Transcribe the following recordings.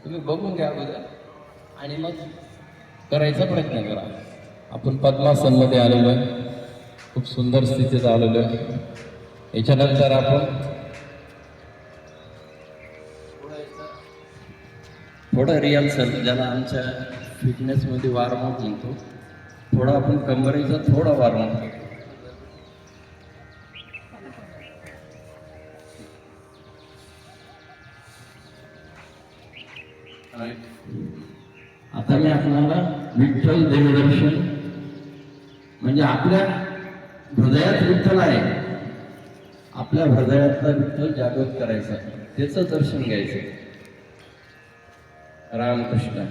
तुम्ही बघून घ्या अगोदर आणि मग करायचा प्रयत्न करा. आपण पद्मासनमध्ये आलेलो आहे, खूप सुंदर स्थितीत आलेलो आहे. याच्यानंतर आपण थोडं रिहर्सल, ज्याला आमच्या फिटनेसमध्ये वॉर्मअप म्हणतो, थोडा आपण कंबरेचा थोडा वॉर्मअप करतो. आता मी आपल्याला विठ्ठल देवदर्शन, म्हणजे आपल्या हृदयात विठ्ठल आहे, आपल्या हृदयातला विठ्ठल जागृत करायचा, त्याचं दर्शन घ्यायचं. रामकृष्ण.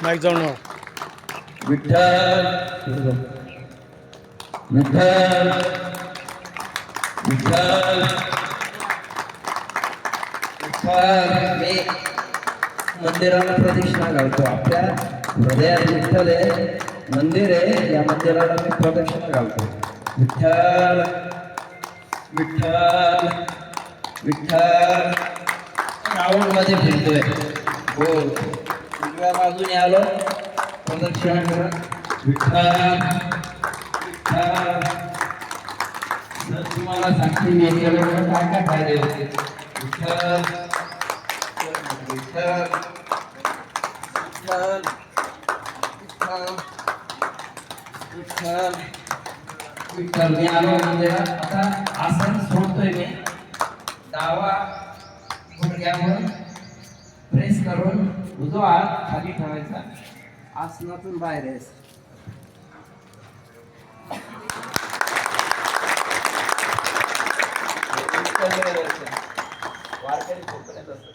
माईक जाऊन नाव विठ्ठल विठ्ठल विठ्ठल विठ्ठल. मी मंदिराला प्रदक्षिणा घालतो. आपल्या हृदयात विठ्ठल आहे, मंदिर आहे, या मंदिराला मी प्रदक्षिणा घालतो. विठ्ठल विठ्ठल विठ्ठल. राऊंड मध्ये फिरतोय. बोल. उजव्या बाजूने आलो, प्रदक्षिणा करा. विठ्ठल विठ्ठल. जर तुम्हाला सांगते मी केलं काय काय फायदे होते. विठ्ठल विठ्ठल विठ्ठल विठ्ठल विठ्ठल विठ्ठल. मी आलो मंदिरात. आता आसन सोडतोय मी. डावा गुडघ्यावर प्रेस करून उजवा हात खाली ठेवायचा, आसनातून बाहेर यायचं. वारकरी झोपण्यात असतं.